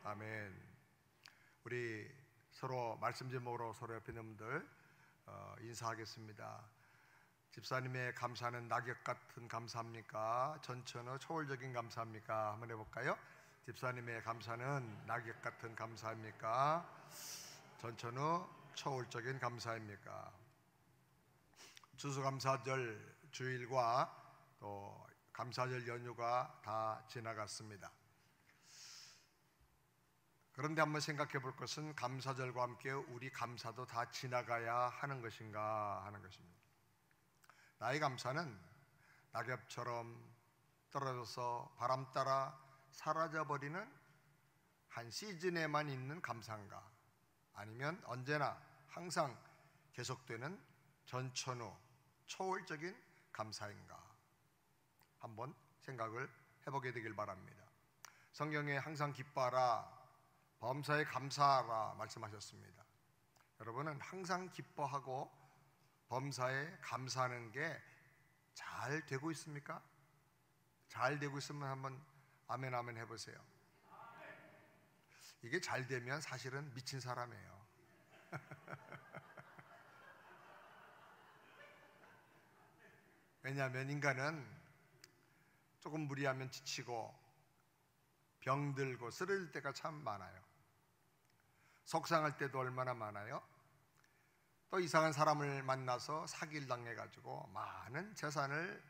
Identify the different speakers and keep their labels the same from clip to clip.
Speaker 1: 아멘. 우리 서로 말씀 제목으로 서로 옆에 있는 분들 인사하겠습니다. 집사님의 감사는 낙엽 같은 감사합니까? 전천후 초월적인 감사합니까? 한번 해볼까요? 집사님의 감사는 낙엽 같은 감사입니까? 전천후 초월적인 감사입니까? 추수감사절 주일과 또 감사절 연휴가 다 지나갔습니다. 그런데 한번 생각해 볼 것은 감사절과 함께 우리 감사도 다 지나가야 하는 것인가 하는 것입니다. 나의 감사는 낙엽처럼 떨어져서 바람 따라 사라져버리는 한 시즌에만 있는 감사인가, 아니면 언제나 항상 계속되는 전천후 초월적인 감사인가, 한번 생각을 해보게 되길 바랍니다. 성경에 항상 기뻐하라, 범사에 감사하라 말씀하셨습니다. 여러분은 항상 기뻐하고 범사에 감사하는 게 잘 되고 있습니까? 잘 되고 있으면 한번 아멘 아멘 해보세요. 이게 잘 되면 사실은 미친 사람이에요. 왜냐하면 인간은 조금 무리하면 지치고 병들고 쓰러질 때가 참 많아요. 속상할 때도 얼마나 많아요. 또 이상한 사람을 만나서 사기를 당해가지고 많은 재산을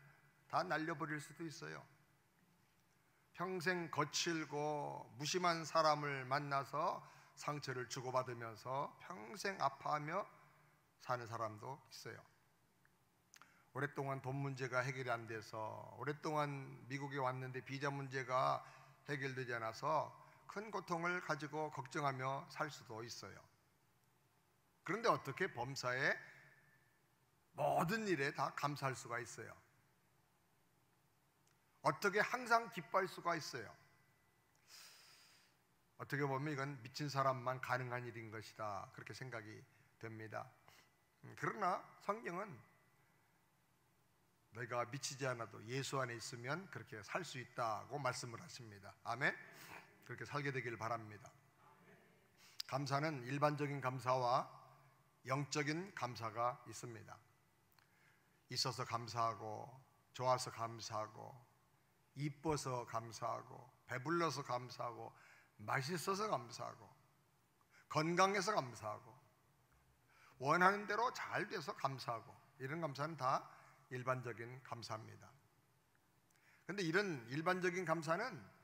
Speaker 1: 다 날려버릴 수도 있어요. 평생 거칠고 무심한 사람을 만나서 상처를 주고받으면서 평생 아파하며 사는 사람도 있어요. 오랫동안 돈 문제가 해결이 안 돼서, 오랫동안 미국에 왔는데 비자 문제가 해결되지 않아서 큰 고통을 가지고 걱정하며 살 수도 있어요. 그런데 어떻게 범사에 모든 일에 다 감사할 수가 있어요? 어떻게 항상 기뻐할 수가 있어요? 어떻게 보면 이건 미친 사람만 가능한 일인 것이다, 그렇게 생각이 됩니다. 그러나 성경은 내가 미치지 않아도 예수 안에 있으면 그렇게 살 수 있다고 말씀을 하십니다. 아멘. 그렇게 살게 되길 바랍니다. 감사는 일반적인 감사와 영적인 감사가 있습니다. 있어서 감사하고, 좋아서 감사하고, 이뻐서 감사하고, 배불러서 감사하고, 맛있어서 감사하고, 건강해서 감사하고, 원하는 대로 잘 돼서 감사하고, 이런 감사는 다 일반적인 감사입니다. 그런데 이런 일반적인 감사는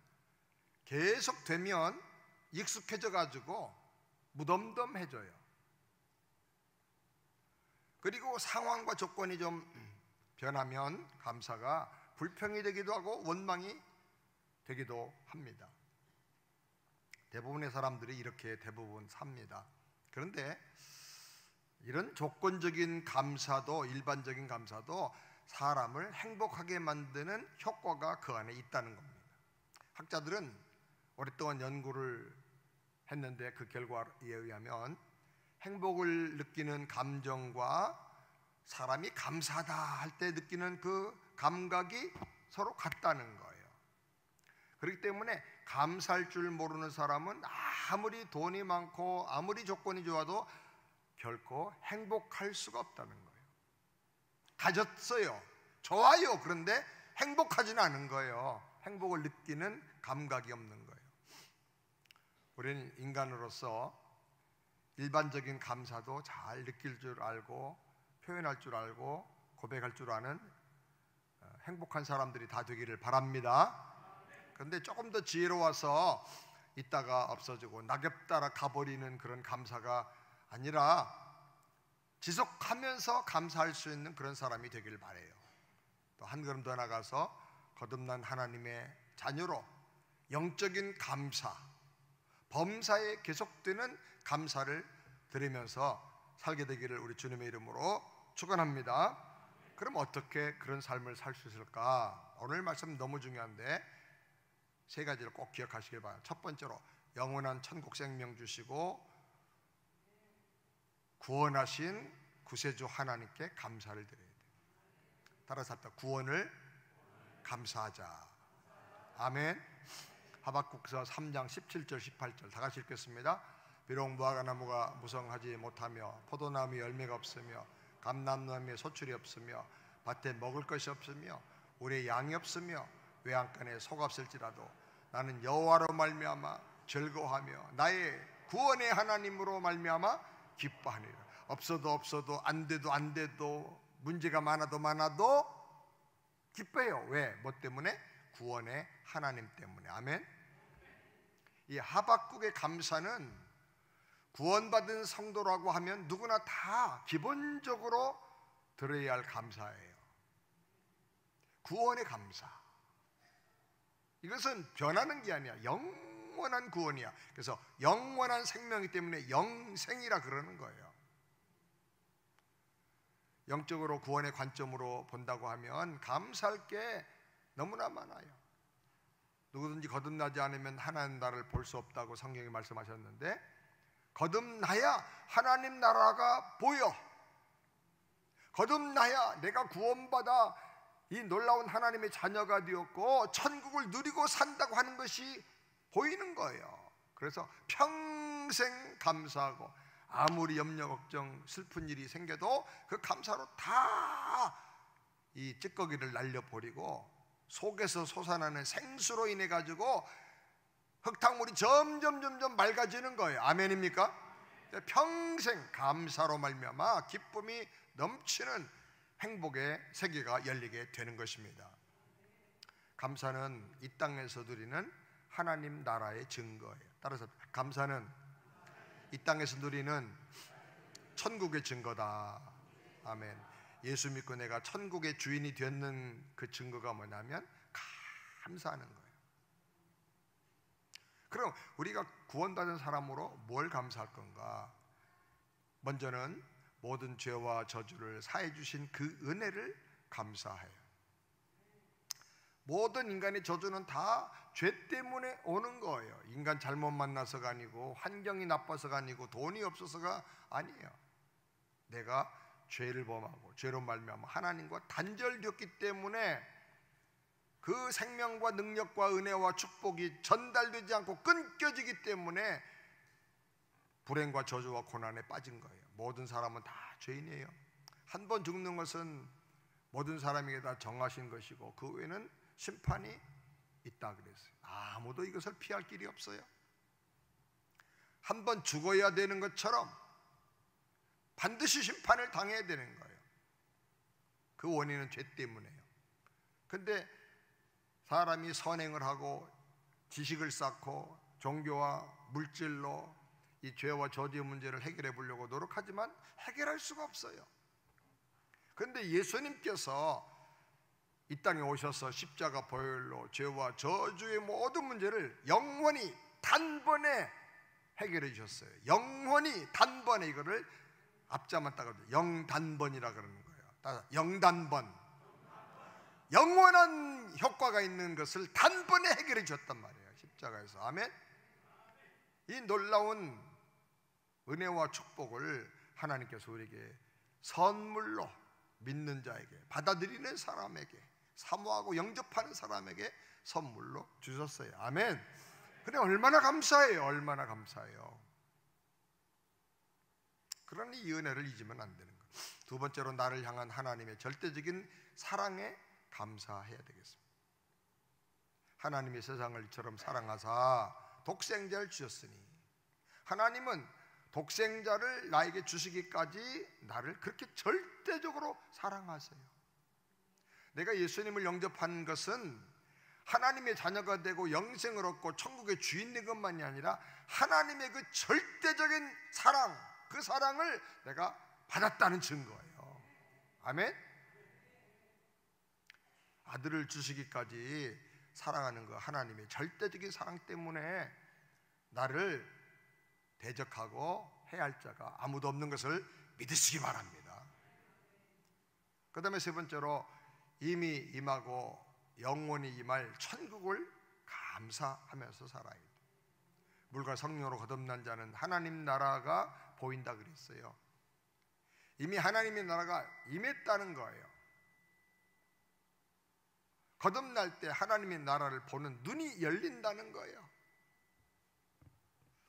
Speaker 1: 계속되면 익숙해져 가지고 무덤덤해져요. 그리고 상황과 조건이 좀 변하면 감사가 불평이 되기도 하고 원망이 되기도 합니다. 대부분의 사람들이 이렇게 대부분 삽니다. 그런데 이런 조건적인 감사도, 일반적인 감사도 사람을 행복하게 만드는 효과가 그 안에 있다는 겁니다. 학자들은 오랫동안 연구를 했는데 그 결과에 의하면 행복을 느끼는 감정과 사람이 감사하다 할 때 느끼는 그 감각이 서로 같다는 거예요. 그렇기 때문에 감사할 줄 모르는 사람은 아무리 돈이 많고 아무리 조건이 좋아도 결코 행복할 수가 없다는 거예요. 가졌어요, 좋아요. 그런데 행복하지는 않은 거예요. 행복을 느끼는 감각이 없는 거예요. 우리는 인간으로서 일반적인 감사도 잘 느낄 줄 알고, 표현할 줄 알고, 고백할 줄 아는 행복한 사람들이 다 되기를 바랍니다. 그런데 조금 더 지혜로워서 있다가 없어지고 낙엽 따라 가버리는 그런 감사가 아니라 지속하면서 감사할 수 있는 그런 사람이 되길 바라요. 또 한 걸음 더 나가서 거듭난 하나님의 자녀로 영적인 감사, 범사에 계속되는 감사를 드리면서 살게 되기를 우리 주님의 이름으로 축원합니다. 그럼 어떻게 그런 삶을 살 수 있을까? 오늘 말씀 너무 중요한데 세 가지를 꼭 기억하시길 바랍니다. 첫 번째로, 영원한 천국 생명 주시고 구원하신 구세주 하나님께 감사를 드려야 돼요. 따라서 합시다. 구원을 감사하자. 아멘. 하박국서 3장 17절 18절 다 같이 읽겠습니다. 비록 무화과나무가 무성하지 못하며 포도나무에 열매가 없으며 감람나무에 소출이 없으며 밭에 먹을 것이 없으며 우리의 양이 없으며 외양간에 소가 없을지라도 나는 여호와로 말미암아 즐거워하며 나의 구원의 하나님으로 말미암아 기뻐하니라. 없어도 안 돼도 문제가 많아도 기뻐해요. 왜? 뭐 때문에? 구원의 하나님 때문에. 아멘. 이 하박국의 감사는 구원받은 성도라고 하면 누구나 다 기본적으로 들어야 할 감사예요. 구원의 감사. 이것은 변하는 게 아니야. 영원한 구원이야. 그래서 영원한 생명이기 때문에 영생이라 그러는 거예요. 영적으로 구원의 관점으로 본다고 하면 감사할 게 너무나 많아요. 누구든지 거듭나지 않으면 하나님 나라를 볼 수 없다고 성경이 말씀하셨는데, 거듭나야 하나님 나라가 보여. 거듭나야 내가 구원받아 이 놀라운 하나님의 자녀가 되었고 천국을 누리고 산다고 하는 것이 보이는 거예요. 그래서 평생 감사하고 아무리 염려 걱정 슬픈 일이 생겨도 그 감사로 다 이 찌꺼기를 날려버리고 속에서 솟아나는 생수로 인해 가지고 흙탕물이 점점 맑아지는 거예요. 아멘입니까? 평생 감사로 말미암아 기쁨이 넘치는 행복의 세계가 열리게 되는 것입니다. 감사는 이 땅에서 누리는 하나님 나라의 증거예요. 따라서 감사는 이 땅에서 누리는 천국의 증거다. 아멘. 예수 믿고 내가 천국의 주인이 되는 그 증거가 뭐냐면 감사하는 거예요. 그럼 우리가 구원받은 사람으로 뭘 감사할 건가? 먼저는 모든 죄와 저주를 사해 주신 그 은혜를 감사해요. 모든 인간의 저주는 다 죄 때문에 오는 거예요. 인간 잘못 만나서가 아니고 환경이 나빠서가 아니고 돈이 없어서가 아니에요. 내가 죄를 범하고 죄로 말미암아 하나님과 단절되었기 때문에 그 생명과 능력과 은혜와 축복이 전달되지 않고 끊겨지기 때문에 불행과 저주와 고난에 빠진 거예요. 모든 사람은 다 죄인이에요. 한 번 죽는 것은 모든 사람에게 다 정하신 것이고 그 외에는 심판이 있다 그랬어요. 아무도 이것을 피할 길이 없어요. 한 번 죽어야 되는 것처럼 반드시 심판을 당해야 되는 거예요. 그 원인은 죄 때문에요. 근데 사람이 선행을 하고 지식을 쌓고 종교와 물질로 이 죄와 저주의 문제를 해결해 보려고 노력하지만 해결할 수가 없어요. 그런데 예수님께서 이 땅에 오셔서 십자가 보혈로 죄와 저주의 모든 문제를 영원히 단번에 해결해 주셨어요. 영원히 단번에. 이거를 앞자만 따가 영단번이라 그러는 거예요. 따라 영단번. 영원한 효과가 있는 것을 단번에 해결해 주셨단 말이에요. 십자가에서. 아멘. 이 놀라운 은혜와 축복을 하나님께서 우리에게 선물로 믿는 자에게, 받아들이는 사람에게, 사모하고 영접하는 사람에게 선물로 주셨어요. 아멘. 그래 얼마나 감사해요. 얼마나 감사해요. 그러니 이 은혜를 잊으면 안 되는 거예요. 두 번째로 나를 향한 하나님의 절대적인 사랑에 감사해야 되겠습니다. 하나님이 세상을 이처럼 사랑하사 독생자를 주셨으니, 하나님은 독생자를 나에게 주시기까지 나를 그렇게 절대적으로 사랑하세요. 내가 예수님을 영접한 것은 하나님의 자녀가 되고 영생을 얻고 천국의 주인 된 것만이 아니라 하나님의 그 절대적인 사랑, 그 사랑을 내가 받았다는 증거예요. 아멘. 아들을 주시기까지 사랑하는 그 하나님의 절대적인 사랑 때문에 나를 대적하고 해할 자가 아무도 없는 것을 믿으시기 바랍니다. 그 다음에 세 번째로 이미 임하고 영원히 임할 천국을 감사하면서 살아야 돼요. 물과 성령으로 거듭난 자는 하나님 나라가 보인다 그랬어요. 이미 하나님의 나라가 임했다는 거예요. 거듭날 때 하나님의 나라를 보는 눈이 열린다는 거예요.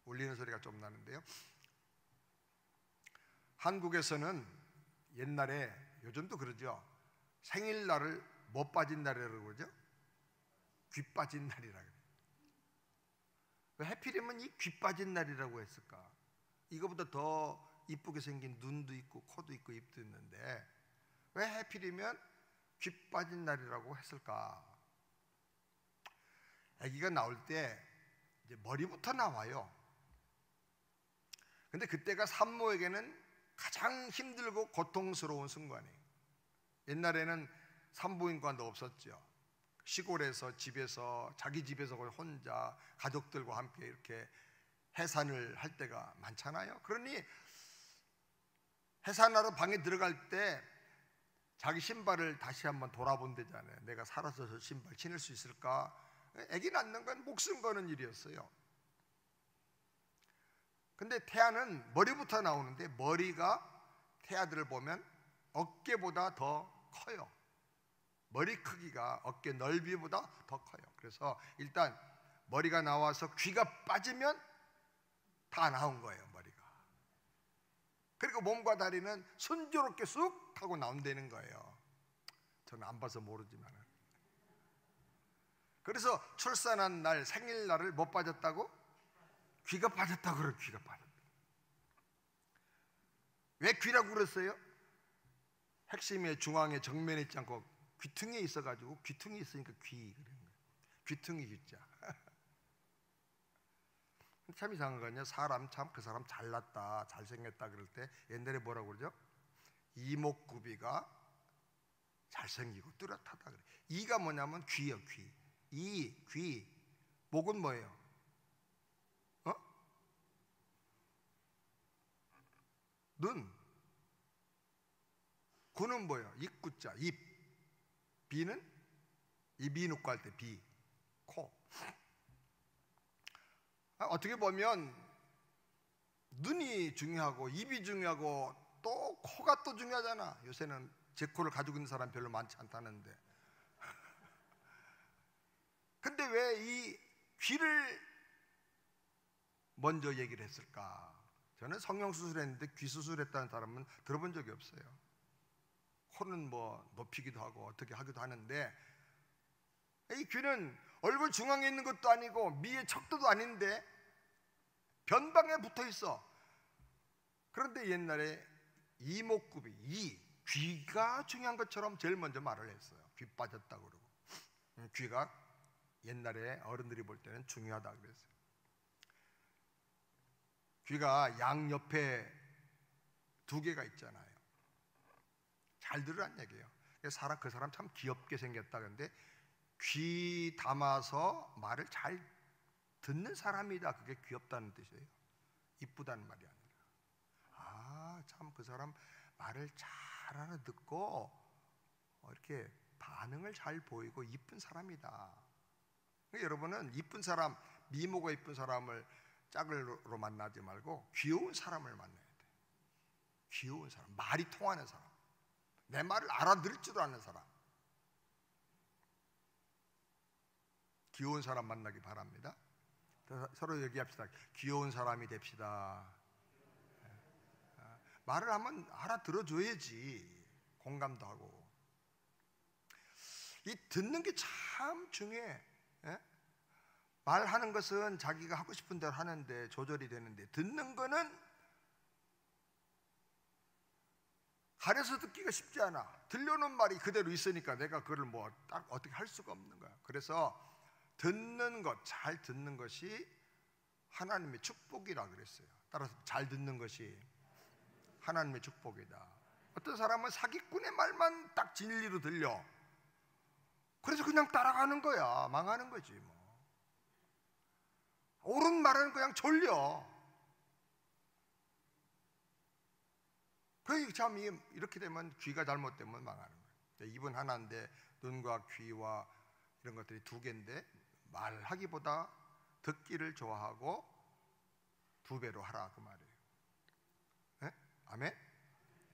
Speaker 1: 울리는 소리가 좀 나는데요, 한국에서는 옛날에, 요즘도 그러죠, 생일날을 못 빠진 날이라고 그러죠. 귀 빠진 날이라 그래요. 왜 해필이면 이 귀 빠진 날이라고 했을까? 이거보다 더 이쁘게 생긴 눈도 있고 코도 있고 입도 있는데 왜 해필이면 귀 빠진 날이라고 했을까? 아기가 나올 때 이제 머리부터 나와요. 근데 그때가 산모에게는 가장 힘들고 고통스러운 순간이에요. 옛날에는 산부인과도 없었죠. 시골에서 집에서, 자기 집에서 혼자 가족들과 함께 이렇게 해산을 할 때가 많잖아요. 그러니 해산하러 방에 들어갈 때 자기 신발을 다시 한번 돌아본대잖아요. 내가 살아서 저 신발 신을 수 있을까? 아기 낳는 건 목숨 거는 일이었어요. 근데 태아는 머리부터 나오는데 머리가 태아들을 보면 어깨보다 더 커요. 머리 크기가 어깨 넓이보다 더 커요. 그래서 일단 머리가 나와서 귀가 빠지면 다 나온 거예요, 머리가. 그리고 몸과 다리는 순조롭게 쑥 하고 나온다는 거예요. 저는 안 봐서 모르지만. 그래서 출산한 날, 생일날을 못 빠졌다고? 귀가 빠졌다고 그래요. 귀가 빠졌다. 왜 귀라고 그랬어요? 핵심의 중앙에 정면에 있지 않고 귀퉁이에 있어가지고, 귀퉁이 있으니까 귀 그런 거예요. 귀퉁이 귀자. 참 이상한 건요, 사람 참 그 사람 잘났다, 잘생겼다 그럴 때 옛날에 뭐라고 그러죠? 이목구비가 잘생기고 뚜렷하다 그래. 이가 뭐냐면 귀요, 귀. 이, 귀. 목은 뭐예요? 눈. 구는 뭐예요? 입구자, 입. 비는? 입이 놓고 할 때 비. 코. 어떻게 보면 눈이 중요하고 입이 중요하고 또 코가 또 중요하잖아. 요새는 제 코를 가지고 있는 사람 별로 많지 않다는데. 근데 왜 이 귀를 먼저 얘기를 했을까? 저는 성형수술했는데 귀 수술했다는 사람은 들어본 적이 없어요. 코는 뭐 높이기도 하고 어떻게 하기도 하는데, 이 귀는 얼굴 중앙에 있는 것도 아니고 미의 척도도 아닌데 변방에 붙어 있어. 그런데 옛날에 이목구비, 이 귀가 중요한 것처럼 제일 먼저 말을 했어요. 귀 빠졌다고 그러고. 귀가 옛날에 어른들이 볼 때는 중요하다 그랬어요. 귀가 양 옆에 두 개가 있잖아요. 잘 들으란 얘기예요. 사람, 그 사람 참 귀엽게 생겼다. 근데 귀 담아서 말을 잘 듣는 사람이다. 그게 귀엽다는 뜻이에요. 이쁘다는 말이 아니라. 아, 참 그 사람 말을 잘 알아듣고 이렇게 반응을 잘 보이고 이쁜 사람이다. 여러분은 이쁜 사람, 미모가 이쁜 사람을 짝으로 만나지 말고 귀여운 사람을 만나야 돼. 귀여운 사람, 말이 통하는 사람, 내 말을 알아들을 줄 아는 사람. 귀여운 사람 만나기 바랍니다. 서로 얘기합시다. 귀여운 사람이 됩시다. 말을 하면 알아들어줘야지. 공감도 하고. 이 듣는 게 참 중요해. 예? 말하는 것은 자기가 하고 싶은 대로 하는데 조절이 되는데, 듣는 거는 가려서 듣기가 쉽지 않아. 들려오는 말이 그대로 있으니까 내가 그걸 뭐 딱 어떻게 할 수가 없는 거야. 그래서 듣는 것, 잘 듣는 것이 하나님의 축복이라 그랬어요. 따라서 잘 듣는 것이 하나님의 축복이다. 어떤 사람은 사기꾼의 말만 딱 진리로 들려. 그래서 그냥 따라가는 거야. 망하는 거지 뭐. 옳은 말은 그냥 졸려. 참 이렇게 되면 귀가 잘못되면 망하는 거예요. 입은 하나인데 눈과 귀와 이런 것들이 두 개인데, 말하기보다 듣기를 좋아하고 두 배로 하라 그 말이에요. 네? 아멘?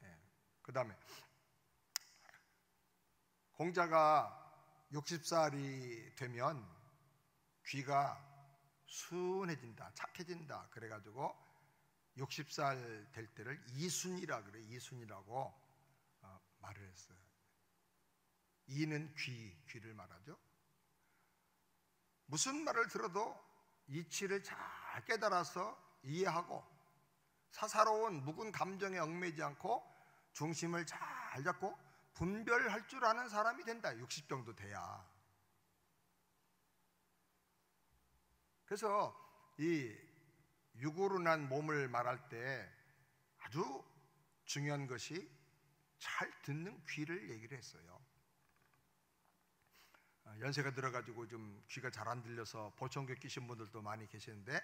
Speaker 1: 네. 그 다음에 공자가 60살이 되면 귀가 순해진다, 착해진다. 그래가지고 60살 될 때를 이순이라 그래. 이순이라고 말을 했어요. 이는 귀를 말하죠. 무슨 말을 들어도 이치를 잘 깨달아서 이해하고 사사로운 묵은 감정에 얽매이지 않고 중심을 잘 잡고 분별할 줄 아는 사람이 된다. 60 정도 돼야. 그래서 이 육으로 난 몸을 말할 때 아주 중요한 것이 잘 듣는 귀를 얘기를 했어요. 연세가 들어가지고 좀 귀가 잘 안 들려서 보청기 끼신 분들도 많이 계시는데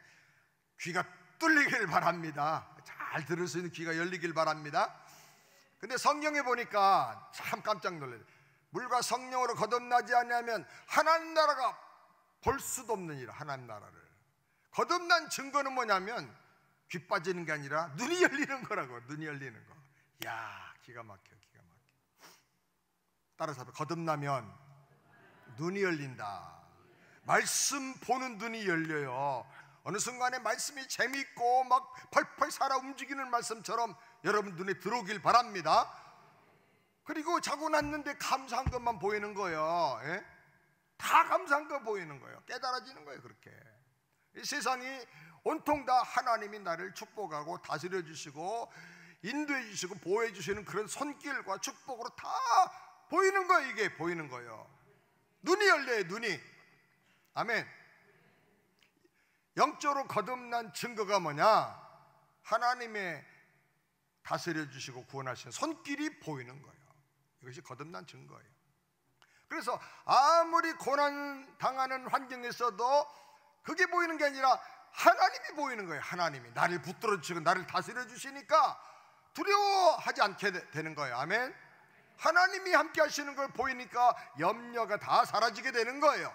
Speaker 1: 귀가 뚫리길 바랍니다. 잘 들을 수 있는 귀가 열리길 바랍니다. 근데 성경에 보니까 참 깜짝 놀라요. 물과 성령으로 거듭나지 않으면 하나님 나라가 볼 수도 없느니라. 하나님 나라를 거듭난 증거는 뭐냐면 귀 빠지는 게 아니라 눈이 열리는 거라고. 눈이 열리는 거. 야, 기가 막혀, 기가 막혀. 따라서 거듭나면 눈이 열린다. 말씀 보는 눈이 열려요. 어느 순간에 말씀이 재밌고 막 펄펄 살아 움직이는 말씀처럼 여러분 눈에 들어오길 바랍니다. 그리고 자고 났는데 감사한 것만 보이는 거예요. 예? 다 감사한 거 보이는 거예요. 깨달아지는 거예요. 그렇게 이 세상이 온통 다 하나님이 나를 축복하고 다스려 주시고 인도해 주시고 보호해 주시는 그런 손길과 축복으로 다 보이는 거예요. 이게 보이는 거예요. 눈이 열려요. 눈이. 아멘. 영적으로 거듭난 증거가 뭐냐? 하나님의 다스려 주시고 구원하시는 손길이 보이는 거예요. 이것이 거듭난 증거예요. 그래서 아무리 고난 당하는 환경에서도 그게 보이는 게 아니라 하나님이 보이는 거예요. 하나님이 나를 붙들어 주시고 나를 다스려 주시니까 두려워하지 않게 되는 거예요. 아멘. 하나님이 함께 하시는 걸 보이니까 염려가 다 사라지게 되는 거예요.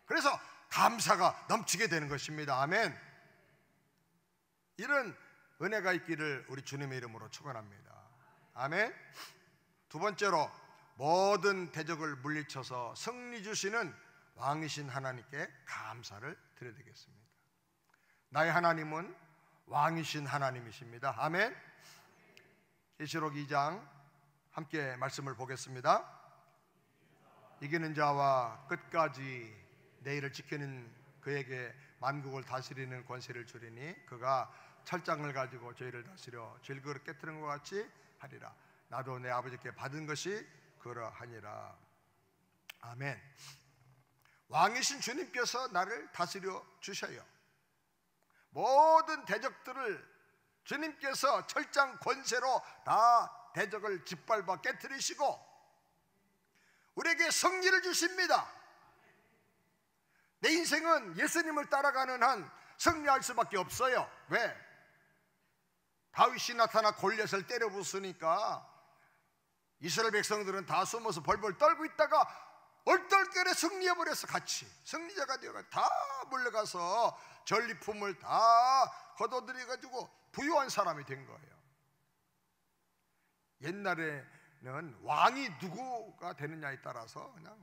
Speaker 1: 그래서 감사가 넘치게 되는 것입니다. 아멘. 이런 은혜가 있기를 우리 주님의 이름으로 축원합니다. 아멘. 두 번째로 모든 대적을 물리쳐서 승리 주시는 왕이신 하나님께 감사를 드려야 되겠습니다. 나의 하나님은 왕이신 하나님이십니다. 아멘. 계시록 2장 함께 말씀을 보겠습니다. 이기는 자와 끝까지 내 일을 지키는 그에게 만국을 다스리는 권세를 주리니 그가 철장을 가지고 저희를 다스려 질그릇 깨트린 것 같이 하리라. 나도 내 아버지께 받은 것이 그러하니라. 아멘. 왕이신 주님께서 나를 다스려 주셔요. 모든 대적들을 주님께서 철장 권세로 다 대적을 짓밟아 깨트리시고 우리에게 승리를 주십니다. 내 인생은 예수님을 따라가는 한 승리할 수밖에 없어요. 왜? 다윗이 나타나 골리앗을 때려 부수니까 이스라엘 백성들은 다 숨어서 벌벌 떨고 있다가 얼떨결에 승리해버려서 같이 승리자가 되어가지고 다 몰려가서 전리품을 다 거둬들여가지고 부유한 사람이 된 거예요. 옛날에는 왕이 누구가 되느냐에 따라서 그냥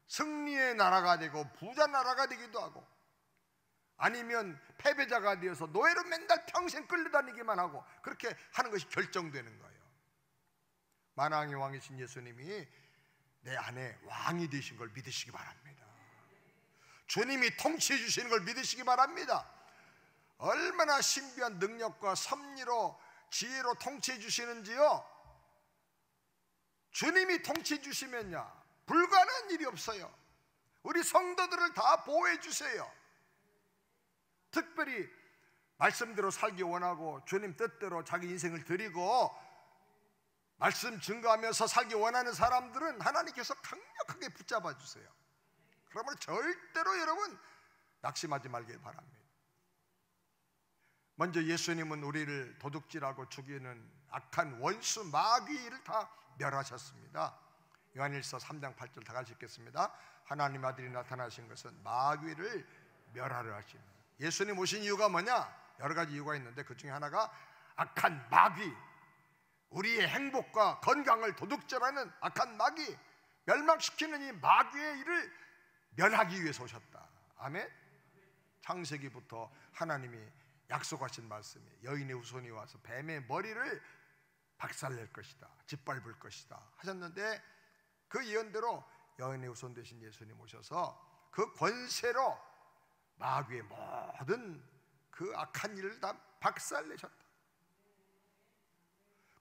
Speaker 1: 승리의 나라가 되고 부자 나라가 되기도 하고 아니면 패배자가 되어서 노예로 맨날 평생 끌려다니기만 하고 그렇게 하는 것이 결정되는 거예요. 만왕의 왕이신 예수님이 내 안에 왕이 되신 걸 믿으시기 바랍니다. 주님이 통치해 주시는 걸 믿으시기 바랍니다. 얼마나 신비한 능력과 섭리로 지혜로 통치해 주시는지요. 주님이 통치해 주시면야 불가능한 일이 없어요. 우리 성도들을 다 보호해 주세요. 특별히 말씀대로 살기 원하고 주님 뜻대로 자기 인생을 드리고 말씀 증거하면서 살기 원하는 사람들은 하나님께서 강력하게 붙잡아 주세요. 그러면 절대로 여러분 낙심하지 말길 바랍니다. 먼저 예수님은 우리를 도둑질하고 죽이는 악한 원수 마귀를 다 멸하셨습니다. 요한일서 3장 8절 다 같이 읽겠습니다. 하나님 아들이 나타나신 것은 마귀를 멸하려 하십니다. 예수님 오신 이유가 뭐냐? 여러 가지 이유가 있는데 그 중에 하나가 악한 마귀, 우리의 행복과 건강을 도둑질하는 악한 마귀, 멸망시키는 이 마귀의 일을 멸하기 위해서 오셨다. 아멘. 창세기부터 하나님이 약속하신 말씀이에요. 여인의 후손이 와서 뱀의 머리를 박살낼 것이다, 짓밟을 것이다 하셨는데, 그 예언대로 여인의 후손 되신 예수님 오셔서 그 권세로 마귀의 모든 그 악한 일을 다 박살내셨다.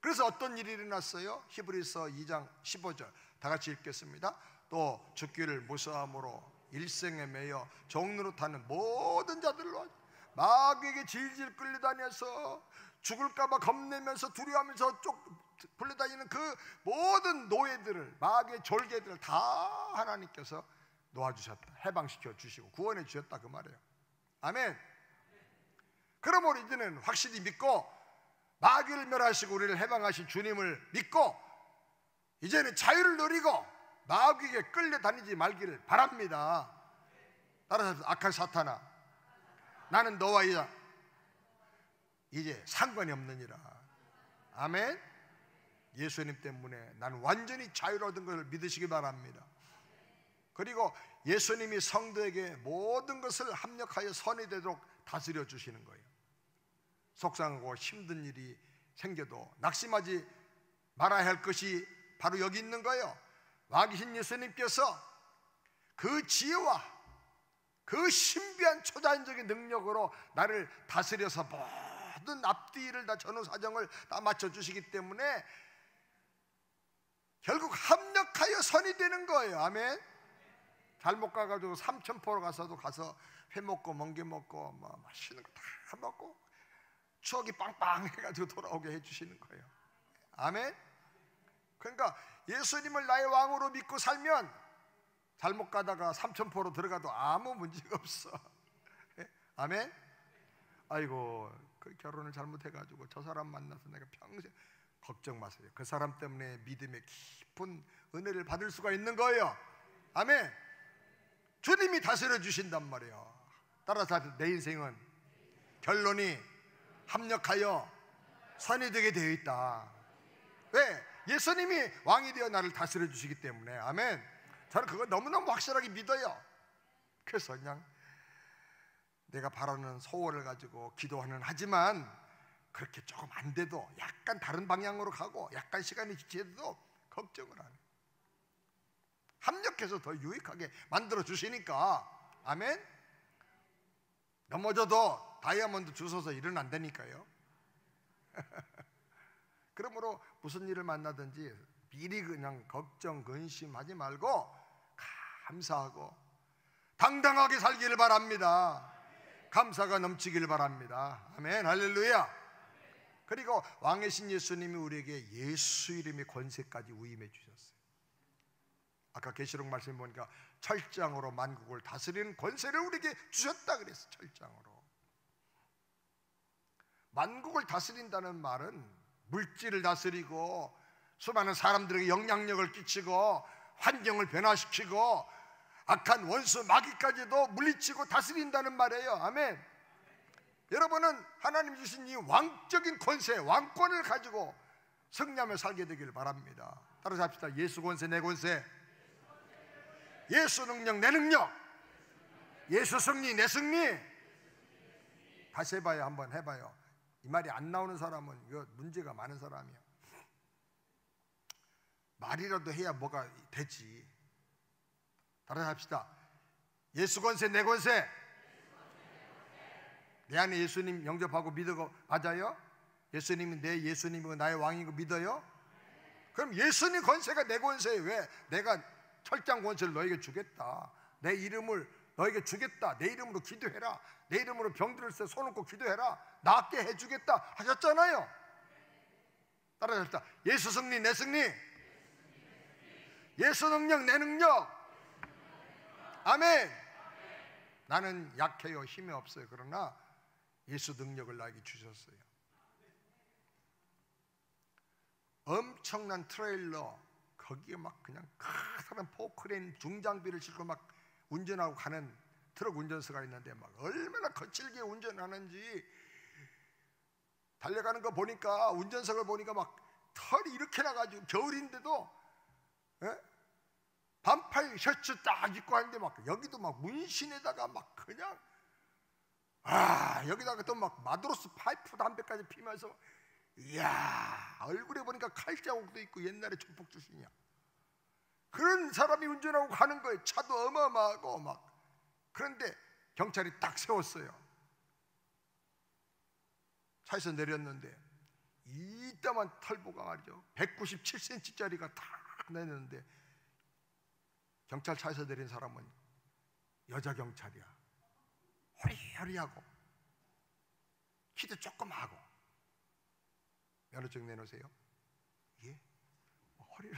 Speaker 1: 그래서 어떤 일이 일어났어요? 히브리서 2장 15절 다 같이 읽겠습니다. 또 죽기를 무서함으로 일생에 매여 종로로 타는 모든 자들로 마귀에게 질질 끌려다녀서 죽을까봐 겁내면서 두려워하면서 불려다니는 그 모든 노예들을, 마귀의 졸개들을 다 하나님께서 놓아주셨다, 해방시켜 주시고 구원해 주셨다, 그 말이에요. 아멘. 그러므로 이제는 확실히 믿고 마귀를 멸하시고 우리를 해방하신 주님을 믿고 이제는 자유를 누리고 마귀에게 끌려다니지 말기를 바랍니다. 따라서 악한 사탄아, 나는 너와 이제 상관이 없느니라. 아멘. 예수님 때문에 나는 완전히 자유를 얻은 것을 믿으시기 바랍니다. 그리고 예수님이 성도에게 모든 것을 합력하여 선이 되도록 다스려 주시는 거예요. 속상하고 힘든 일이 생겨도 낙심하지 말아야 할 것이 바로 여기 있는 거예요. 왕이신 예수님께서 그 지혜와 그 신비한 초자연적인 능력으로 나를 다스려서 모든 앞뒤를 다, 전후 사정을 다 맞춰주시기 때문에 결국 합력하여 선이 되는 거예요. 아멘. 잘못 가가지고 삼천포로 가서도 가서 회 먹고 멍게 먹고 뭐 맛있는 거 다 먹고 추억이 빵빵해가지고 돌아오게 해주시는 거예요. 아멘. 그러니까 예수님을 나의 왕으로 믿고 살면 잘못 가다가 삼천포로 들어가도 아무 문제가 없어. 아멘. 아이고, 그 결혼을 잘못해가지고 저 사람 만나서 내가 평생, 걱정 마세요. 그 사람 때문에 믿음의 깊은 은혜를 받을 수가 있는 거예요. 아멘. 주님이 다스려 주신단 말이에요. 따라서 내 인생은 결론이 합력하여 선이 되게 되어 있다. 왜? 예수님이 왕이 되어 나를 다스려 주시기 때문에. 아멘. 저는 그거 너무너무 확실하게 믿어요. 그래서 그냥 내가 바라는 소원을 가지고 기도하는 하지만 그렇게 조금 안 돼도 약간 다른 방향으로 가고 약간 시간이 지체해도 걱정을 안 해요. 합력해서 더 유익하게 만들어 주시니까. 아멘. 넘어져도 다이아몬드 주워서 일은 안 되니까요. 그러므로 무슨 일을 만나든지 미리 그냥 걱정 근심하지 말고 감사하고 당당하게 살기를 바랍니다. 감사가 넘치길 바랍니다. 아멘. 할렐루야. 그리고 왕이신 예수님이 우리에게 예수 이름의 권세까지 위임해 주셨어요. 아까 계시록 말씀 보니까 철장으로 만국을 다스리는 권세를 우리에게 주셨다 그랬어요. 철장으로. 만국을 다스린다는 말은 물질을 다스리고 수많은 사람들에게 영향력을 끼치고 환경을 변화시키고 악한 원수 마귀까지도 물리치고 다스린다는 말이에요. 아멘. 여러분은 하나님 주신 이 왕적인 권세, 왕권을 가지고 승리하며 살게 되기를 바랍니다. 따라서 합시다. 예수 권세 내 권세, 예수 능력 내 능력, 예수 승리 내 승리. 다시 해봐요. 한번 해봐요. 이 말이 안 나오는 사람은 이거 문제가 많은 사람이야. 말이라도 해야 뭐가 되지. 따라서 합시다. 예수 권세 내 권세. 내 안에 예수님 영접하고 믿고 맞아요? 예수님이 내 예수님이고 나의 왕이고 믿어요? 그럼 예수님 권세가 내 권세예요. 왜? 내가 철장 권세를 너에게 주겠다. 내 이름을 너에게 주겠다. 내 이름으로 기도해라. 내 이름으로 병들을 때 손 얹고 기도해라. 낫게 해주겠다 하셨잖아요. 따라합시다. 예수 승리 내 승리, 예수 능력 내 능력. 아멘. 나는 약해요. 힘이 없어요. 그러나 예수 능력을 나에게 주셨어요. 엄청난 트레일러 거기에 막 그냥 커다란 포크레인 중장비를 싣고 막 운전하고 가는 트럭 운전수가 있는데 막 얼마나 거칠게 운전하는지 달려가는 거 보니까, 운전석을 보니까 막 털이 이렇게 나가지고 겨울인데도 반팔 셔츠 딱 입고 하는데 막 여기도 막 문신에다가 막 그냥 여기다가 또 막 마드로스 파이프 담배까지 피면서 이야, 얼굴에 보니까 칼자국도 있고 옛날에 조폭 출신이야. 그런 사람이 운전하고 가는 거예요. 차도 어마어마하고 막. 그런데 경찰이 딱 세웠어요. 차에서 내렸는데 이따만 털보가 말이죠, 197cm짜리가 탁 내렸는데 경찰 차에서 내린 사람은 여자 경찰이야. 허리허리하고 키도 조그마하고. 면허증 내놓으세요. 예? 허리를,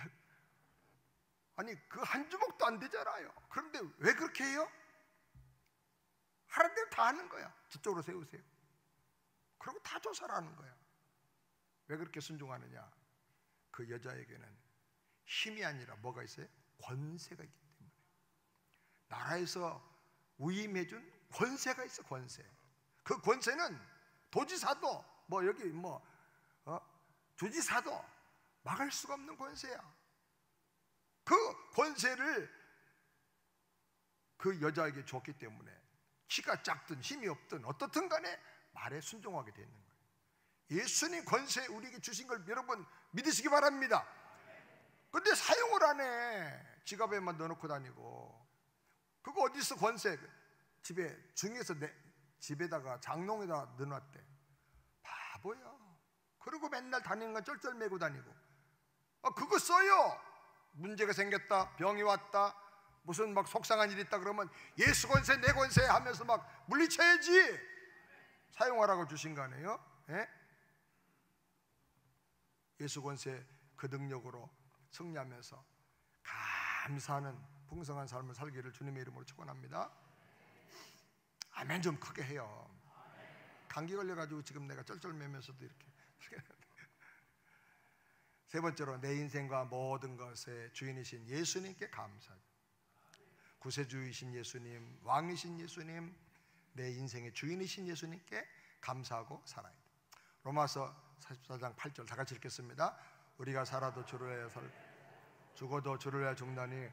Speaker 1: 아니 그 한 주먹도 안 되잖아요. 그런데 왜 그렇게 해요? 하는 대로 다 하는 거야. 저쪽으로 세우세요. 그리고 다 조사를 하는 거야. 왜 그렇게 순종하느냐? 그 여자에게는 힘이 아니라 뭐가 있어요? 권세가 있기 때문에. 나라에서 위임해준 권세가 있어. 권세. 그 권세는 도지사도 뭐 여기 뭐 주지사도 막을 수가 없는 권세야. 그 권세를 그 여자에게 줬기 때문에 키가 작든 힘이 없든 어떻든 간에 말에 순종하게 되는 거예요. 예수님 권세 우리에게 주신 걸 여러분 믿으시기 바랍니다. 근데 사용을 안 해. 지갑에만 넣어놓고 다니고. 그거 어디서 권세? 집에 중에서 집에다가 장롱에다 넣어놨대. 바보야. 그리고 맨날 다니는 건 쩔쩔매고 다니고. 그거 써요. 문제가 생겼다, 병이 왔다, 무슨 막 속상한 일이 있다 그러면 예수 권세 내 권세 하면서 막 물리쳐야지. 사용하라고 주신 거 아니에요? 예? 예수 권세 그 능력으로 승리하면서 감사하는 풍성한 삶을 살기를 주님의 이름으로 축원합니다. 아멘 좀 크게 해요. 감기 걸려가지고 지금 내가 쩔쩔매면서도 이렇게. 세 번째로 내 인생과 모든 것의 주인이신 예수님께 감사하죠. 구세주이신 예수님, 왕이신 예수님, 내 인생의 주인이신 예수님께 감사하고 살아야 돼. 로마서 44장 8절 다 같이 읽겠습니다. 우리가 살아도 주를 위하여 살, 죽어도 주를 위하여 죽나니.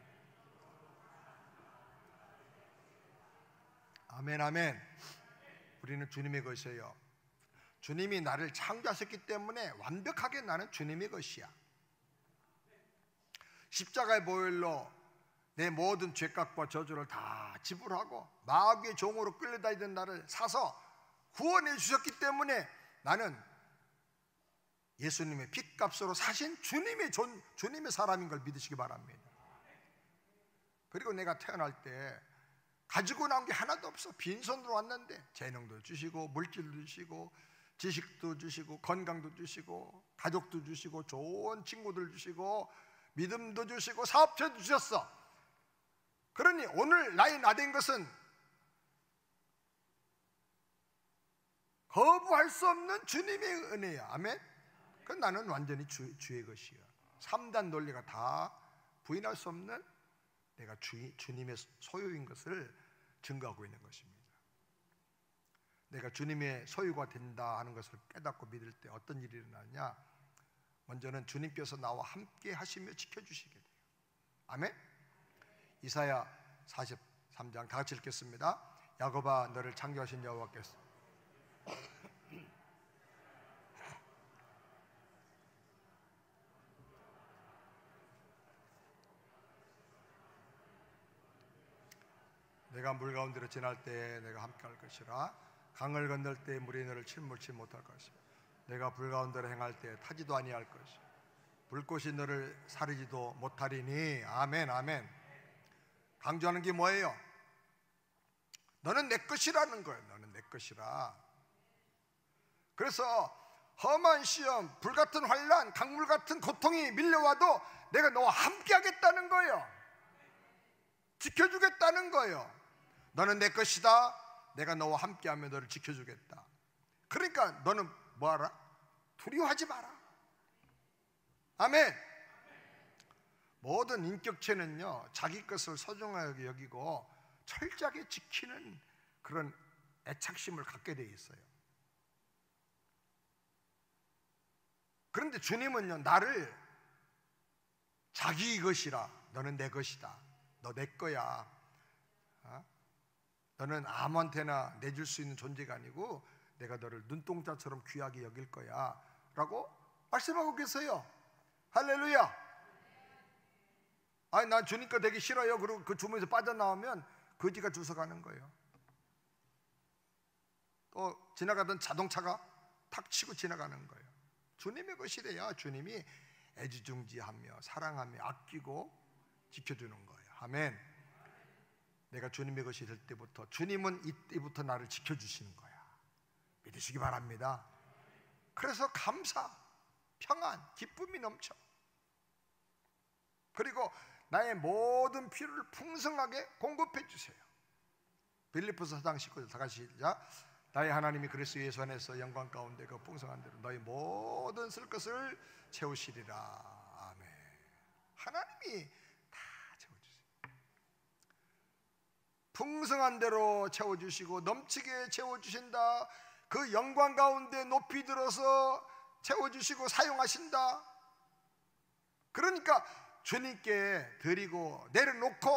Speaker 1: 아멘 아멘. 우리는 주님의 것이에요. 주님이 나를 창조하셨기 때문에 완벽하게 나는 주님의 것이야. 십자가의 보혈로 내 모든 죄값과 저주를 다 지불하고 마귀의 종으로 끌려다니던 나를 사서 구원해 주셨기 때문에 나는 예수님의 핏값으로 사신 주님의 사람인 걸 믿으시기 바랍니다. 그리고 내가 태어날 때 가지고 나온 게 하나도 없어. 빈손으로 왔는데 재능도 주시고 물질도 주시고 지식도 주시고 건강도 주시고 가족도 주시고 좋은 친구들 주시고 믿음도 주시고 사업체도 주셨어. 그러니 오늘 나의 나된 것은 거부할 수 없는 주님의 은혜야. 아멘. 그건 나는 완전히 주의 것이야. 3단 논리가 다 부인할 수 없는 내가 주님의 소유인 것을 증거하고 있는 것입니다. 내가 주님의 소유가 된다 하는 것을 깨닫고 믿을 때 어떤 일이 일어나냐? 먼저는 주님께서 나와 함께 하시며 지켜주시게 돼요. 아멘. 이사야 43장 다 같이 읽겠습니다. 야곱아 너를 창조하신 여호와께서 내가 물 가운데로 지날 때 내가 함께 할 것이라. 강을 건널 때 물이 너를 침몰치 못할 것이라. 내가 불 가운데로 행할 때 타지도 아니할 것이라. 불꽃이 너를 사르지도 못하리니. 아멘 아멘. 강조하는 게 뭐예요? 너는 내 것이라는 거예요. 너는 내 것이라. 그래서 험한 시험, 불같은 환난, 강물 같은 고통이 밀려와도 내가 너와 함께 하겠다는 거예요. 지켜주겠다는 거예요. 너는 내 것이다. 내가 너와 함께하며 너를 지켜주겠다. 그러니까 너는 뭐하라? 두려워하지 마라. 아멘. 모든 인격체는요 자기 것을 소중하게 여기고 철저하게 지키는 그런 애착심을 갖게 돼 있어요. 그런데 주님은요 나를 자기 것이라, 너는 내 것이다, 너 내 거야. 너는 아무한테나 내줄 수 있는 존재가 아니고 내가 너를 눈동자처럼 귀하게 여길 거야 라고 말씀하고 계세요. 할렐루야. 아니 난 주님 거 되기 싫어요. 그리고 그 주머니에서 빠져나오면 거지가 주워가는 거예요. 또 지나가던 자동차가 탁 치고 지나가는 거예요. 주님의 것이래요. 주님이 애지중지하며 사랑하며 아끼고 지켜주는 거예요. 아멘. 내가 주님의 것이 될 때부터 주님은 이때부터 나를 지켜주시는 거야. 믿으시기 바랍니다. 그래서 감사, 평안, 기쁨이 넘쳐. 그리고 나의 모든 필요를 풍성하게 공급해 주세요. 빌립보서 4장 19절 다 같이 시작. 나의 하나님이 그리스도 예수 안에서 영광 가운데 그 풍성한 대로 너희 모든 쓸 것을 채우시리라. 아멘. 하나님이 다 채워주세요. 풍성한 대로 채워주시고 넘치게 채워주신다. 그 영광 가운데 높이 들어서 채워주시고 사용하신다. 그러니까 주님께 드리고 내려놓고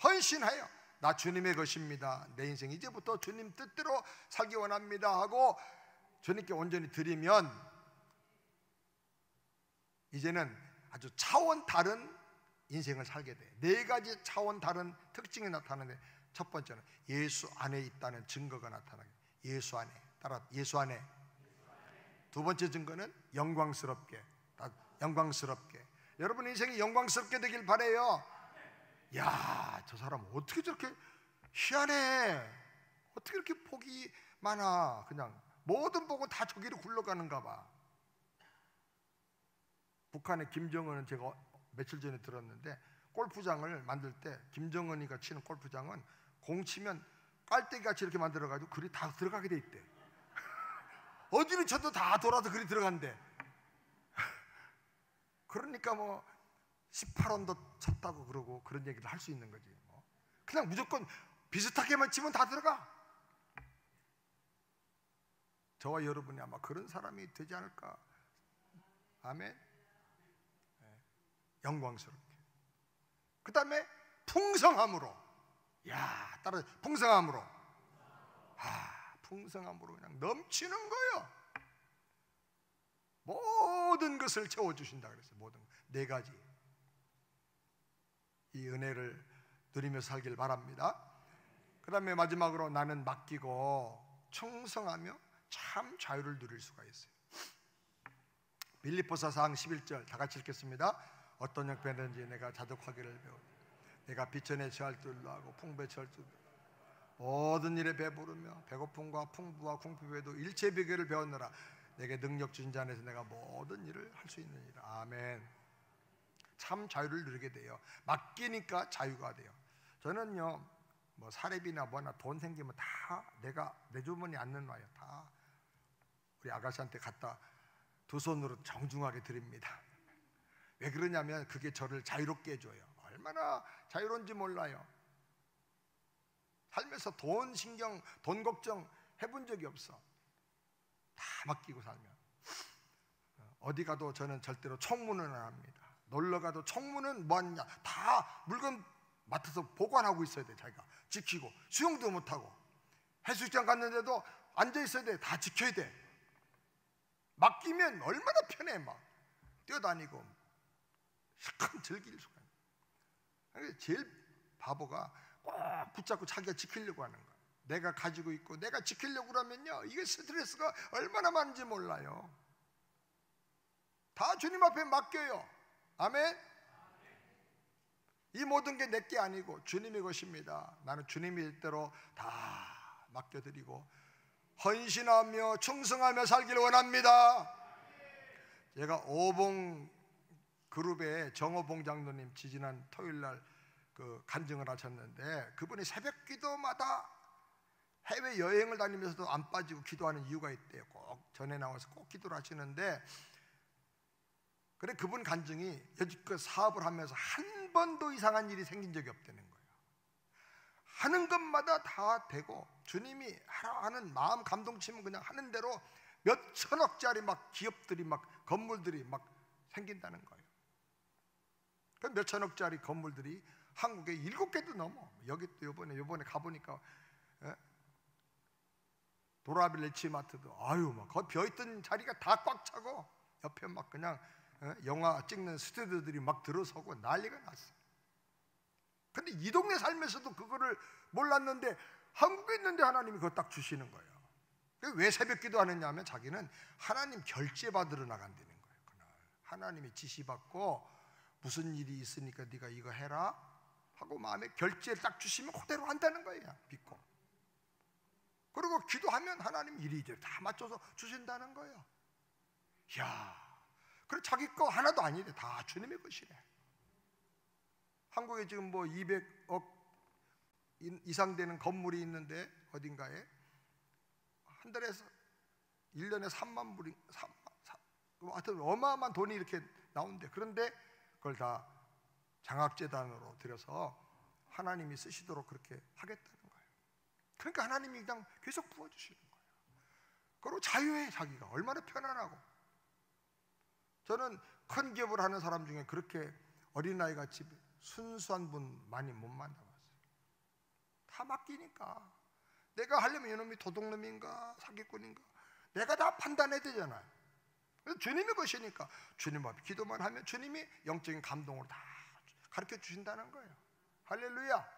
Speaker 1: 헌신하여 나 주님의 것입니다. 내 인생 이제부터 주님 뜻대로 살기 원합니다 하고 주님께 온전히 드리면 이제는 아주 차원 다른 인생을 살게 돼. 네 가지 차원 다른 특징이 나타나는데 첫 번째는 예수 안에 있다는 증거가 나타나게. 예수 안에. 따라 예수 안에. 두 번째 증거는 영광스럽게. 영광스럽게. 여러분 인생이 영광스럽게 되길 바라요. 야, 저 사람 어떻게 저렇게 희한해. 어떻게 이렇게 복이 많아. 그냥 모든 복은 다 저기로 굴러가는가 봐. 북한의 김정은은 제가 며칠 전에 들었는데 골프장을 만들 때 김정은이가 치는 골프장은 공 치면 깔때기같이 이렇게 만들어가지고 글이 다 들어가게 돼 있대. 어디를 쳐도 다 돌아서 글이 들어간대. 그러니까 뭐 18언더 쳤다고 그러고 그런 얘기를 할 수 있는 거지. 뭐. 그냥 무조건 비슷하게만 치면 다 들어가. 저와 여러분이 아마 그런 사람이 되지 않을까. 아멘. 네. 영광스럽게. 그 다음에 풍성함으로. 야, 따라 풍성함으로. 풍성함으로 그냥 넘치는 거예요. 모든 것을 채워주신다 그랬어요. 모든 것. 네 가지. 이 은혜를 누리며 살길 바랍니다. 그 다음에 마지막으로 나는 맡기고 충성하며 참 자유를 누릴 수가 있어요. 빌립보서 4장 11절 다 같이 읽겠습니다. 어떤 형편든지 내가 자족하기를 배우고 내가 비천에 처할 줄도 하고 풍부에 처할 줄도 하고 모든 일에 배부르며 배고픔과 풍부와 궁핍에도 일체 비결을 배웠노라. 내게 능력 주신 자 안에서 내가 모든 일을 할 수 있느니라. 아멘. 참 자유를 누리게 돼요. 맡기니까 자유가 돼요. 저는요 뭐 사례비나 뭐나 돈 생기면 다 내가 내 주머니에 안 넣어놔요. 다 우리 아가씨한테 갖다 두 손으로 정중하게 드립니다. 왜 그러냐면 그게 저를 자유롭게 해줘요. 얼마나 자유로운지 몰라요. 살면서 돈 신경, 돈 걱정 해본 적이 없어. 다 맡기고 살면. 어디 가도 저는 절대로 총무는 안 합니다. 놀러 가도 총무는 뭐 하느냐, 다 물건 맡아서 보관하고 있어야 돼. 자기가 지키고. 수영도 못하고 해수욕장 갔는데도 앉아 있어야 돼. 다 지켜야 돼. 맡기면 얼마나 편해. 막 뛰어다니고 참 즐길 수가 있어요. 제일 바보가 꼭 붙잡고 자기가 지키려고 하는 거야. 내가 가지고 있고 내가 지키려고 그러면요 이게 스트레스가 얼마나 많은지 몰라요. 다 주님 앞에 맡겨요. 아멘. 이 모든 게 내게 아니고 주님의 것입니다. 나는 주님의 뜻대로 다 맡겨드리고 헌신하며 충성하며 살기를 원합니다. 제가 오봉 그룹의 정호봉 장로님 지지난 토요일날 그 간증을 하셨는데 그분이 새벽 기도마다 해외 여행을 다니면서도 안 빠지고 기도하는 이유가 있대요. 꼭 전에 나와서 꼭 기도를 하시는데 그래 그분 간증이 여지껏 사업을 하면서 한 번도 이상한 일이 생긴 적이 없다는 거예요. 하는 것마다 다 되고 주님이 하라 하는 마음 감동치면 그냥 하는 대로 몇 천억짜리 막 기업들이 막 건물들이 막 생긴다는 거예요. 그 몇 천억짜리 건물들이 한국에 7개도 넘어. 여기 또 요번에 가보니까 도라빌레치마트도 아유 막 거기 비어있던 자리가 다 꽉 차고 옆에 막 그냥 영화 찍는 스튜디오들이 막 들어서고 난리가 났어. 근데 이 동네 살면서도 그거를 몰랐는데 한국에 있는데 하나님이 그거 딱 주시는 거예요. 왜 새벽 기도하느냐 하면 자기는 하나님 결제 받으러 나간다는 거예요. 그날 하나님이 지시받고 무슨 일이 있으니까 네가 이거 해라 하고 마음에 결제를 딱 주시면 그대로 한다는 거예요. 믿고. 그리고 기도하면 하나님 일이 다 맞춰서 주신다는 거예요. 이야, 그래 자기 거 하나도 아니래. 다 주님의 것이래. 한국에 지금 뭐 200억 이상 되는 건물이 있는데 어딘가에 한 달에 1년에 3만 불이 하여튼 어마어마한 돈이 이렇게 나온대. 그런데 그걸 다 장학재단으로 들여서 하나님이 쓰시도록 그렇게 하겠다는 거예요. 그러니까 하나님이 그냥 계속 부어주시는 거예요. 그리고 자유해. 자기가 얼마나 편안하고. 저는 큰 기업을 하는 사람 중에 그렇게 어린아이같이 순수한 분 많이 못 만나봤어요. 다 맡기니까. 내가 하려면 이놈이 도둑놈인가 사기꾼인가 내가 다 판단해야 되잖아요. 그래서 주님의 것이니까 주님 앞에 기도만 하면 주님이 영적인 감동으로 다 가르쳐 주신다는 거예요. 할렐루야.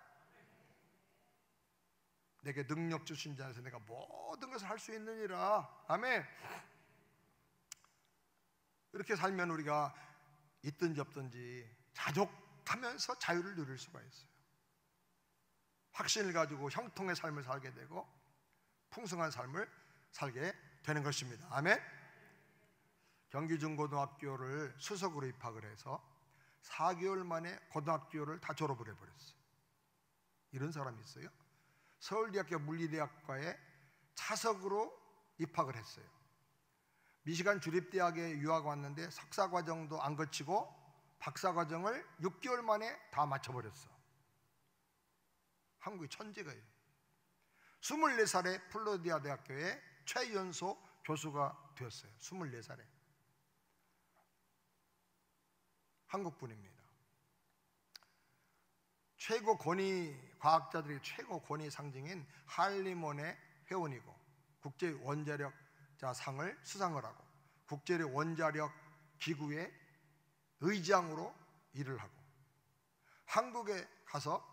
Speaker 1: 내게 능력 주신 자 안에서 내가 모든 것을 할 수 있느니라. 아멘. 이렇게 살면 우리가 있든지 없든지 자족하면서 자유를 누릴 수가 있어요. 확신을 가지고 형통의 삶을 살게 되고 풍성한 삶을 살게 되는 것입니다. 아멘. 경기중고등학교를 수석으로 입학을 해서 4개월 만에 고등학교를 다 졸업을 해버렸어요. 이런 사람이 있어요. 서울대학교 물리대학과에 차석으로 입학을 했어요. 미시간 주립대학에 유학 왔는데 석사과정도 안 거치고 박사과정을 6개월 만에 다 마쳐버렸어. 한국의 천재가요. 24살에 플로리다 대학교에 최연소 교수가 되었어요. 24살에. 한국분입니다. 최고 권위 과학자들의 최고 권위 상징인 한림원의 회원이고 국제 원자력자 상을 수상을 하고 국제력 원자력 기구의 의장으로 일을 하고 한국에 가서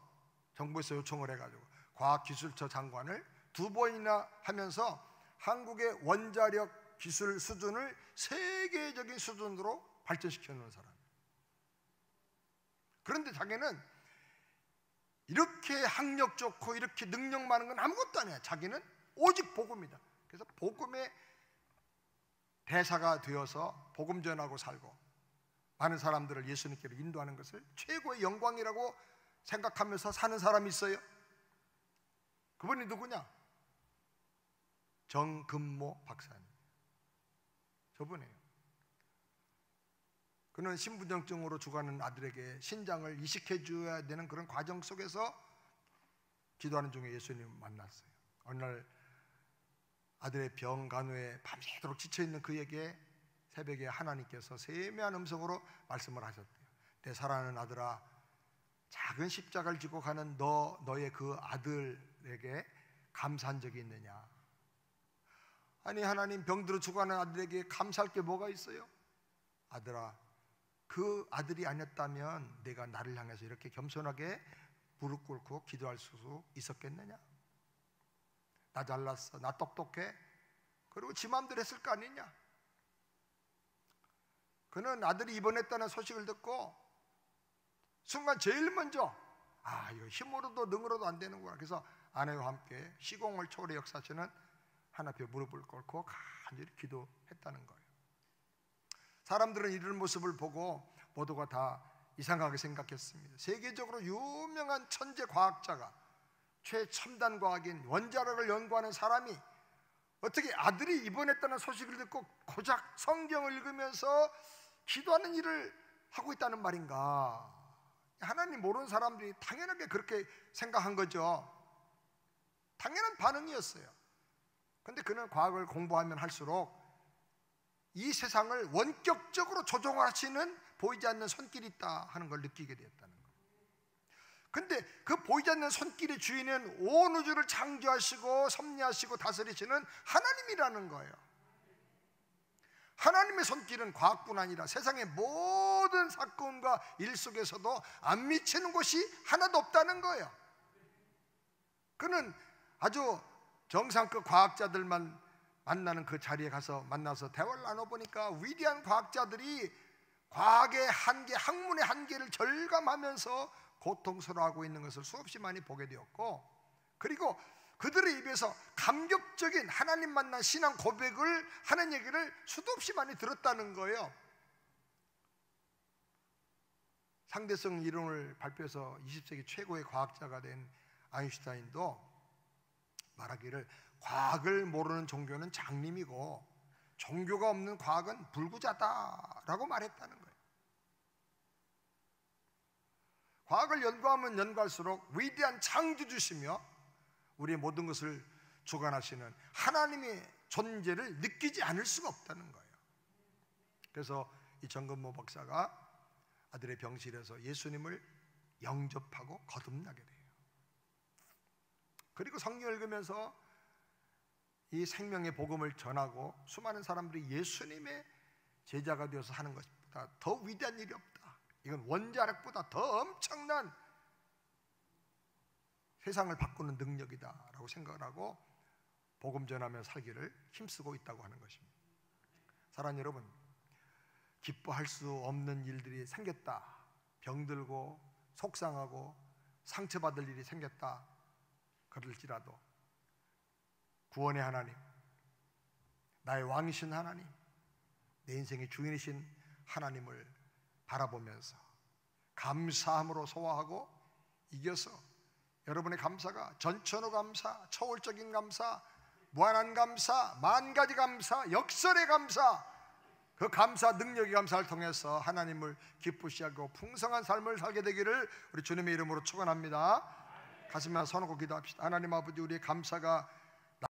Speaker 1: 정부에서 요청을 해가지고 과학기술처 장관을 2번이나 하면서 한국의 원자력 기술 수준을 세계적인 수준으로 발전시켜 놓은 사람이에요. 그런데 자기는 이렇게 학력 좋고 이렇게 능력 많은 건 아무것도 아니야. 자기는 오직 복음이다. 그래서 복음의 대사가 되어서 복음 전하고 살고 많은 사람들을 예수님께로 인도하는 것을 최고의 영광이라고 생각하면서 사는 사람이 있어요. 그분이 누구냐? 정금모 박사님. 저분이에요. 그는 신부전증으로 죽어가는 아들에게 신장을 이식해 줘야 되는 그런 과정 속에서 기도하는 중에 예수님을 만났어요. 어느 날 아들의 병 간호에 밤새도록 지쳐있는 그에게 새벽에 하나님께서 세미한 음성으로 말씀을 하셨대요. 내 사랑하는 아들아, 작은 십자가를 지고 가는 너의 그 아들에게 감사한 적이 있느냐? 아니 하나님, 병들어 죽어가는 아들에게 감사할 게 뭐가 있어요? 아들아, 그 아들이 아니었다면 내가 나를 향해서 이렇게 겸손하게 무릎 꿇고 기도할 수 있었겠느냐? 나 잘났어, 나 똑똑해, 그리고 지 마음대로 했을 거 아니냐? 그는 아들이 입원했다는 소식을 듣고 순간 제일 먼저 이거 힘으로도 능으로도 안 되는구나. 그래서 아내와 함께 시공을 초월해 역사하시는 하나님 앞에 무릎을 꿇고 간절히 기도했다는 거예요. 사람들은 이런 모습을 보고 모두가 다 이상하게 생각했습니다. 세계적으로 유명한 천재 과학자가, 최첨단 과학인 원자력을 연구하는 사람이 어떻게 아들이 입원했다는 소식을 듣고 고작 성경을 읽으면서 기도하는 일을 하고 있다는 말인가? 하나님 모르는 사람들이 당연하게 그렇게 생각한 거죠. 당연한 반응이었어요. 그런데 그는 과학을 공부하면 할수록 이 세상을 원격적으로 조종하시는 보이지 않는 손길이 있다 하는 걸 느끼게 되었다는 거예요. 근데 그 보이지 않는 손길의 주인은 온 우주를 창조하시고 섭리하시고 다스리시는 하나님이라는 거예요. 하나님의 손길은 과학뿐 아니라 세상의 모든 사건과 일 속에서도 안 미치는 곳이 하나도 없다는 거예요. 그는 아주 정상급 과학자들만 만나는 그 자리에 가서 만나서 대화를 나눠보니까 위대한 과학자들이 과학의 한계, 학문의 한계를 절감하면서 고통스러워하고 있는 것을 수없이 많이 보게 되었고, 그리고 그들의 입에서 감격적인 하나님 만난 신앙 고백을 하는 얘기를 수도 없이 많이 들었다는 거예요. 상대성 이론을 발표해서 20세기 최고의 과학자가 된 아인슈타인도 말하기를 과학을 모르는 종교는 장님이고 종교가 없는 과학은 불구자다라고 말했다는 거예요. 과학을 연구하면 연구할수록 위대한 창조주시며 우리의 모든 것을 주관하시는 하나님의 존재를 느끼지 않을 수가 없다는 거예요. 그래서 이 정건모 박사가 아들의 병실에서 예수님을 영접하고 거듭나게 돼요. 그리고 성경 읽으면서 이 생명의 복음을 전하고 수많은 사람들이 예수님의 제자가 되어서 하는 것보다 더 위대한 일이 없다. 이건 원자력보다 더 엄청난 세상을 바꾸는 능력이다라고 생각을 하고 복음 전하며 살기를 힘쓰고 있다고 하는 것입니다. 사랑하는 여러분, 기뻐할 수 없는 일들이 생겼다, 병들고 속상하고 상처받을 일이 생겼다 그럴지라도 구원의 하나님, 나의 왕이신 하나님, 내 인생의 주인이신 하나님을 바라보면서 감사함으로 소화하고 이겨서 여러분의 감사가 전천후 감사, 초월적인 감사, 무한한 감사, 만가지 감사, 역설의 감사, 그 감사 능력의 감사를 통해서 하나님을 기쁘시게 하고 풍성한 삶을 살게 되기를 우리 주님의 이름으로 축원합니다. 가슴에 손 얹고 기도합시다. 하나님 아버지, 우리의 감사가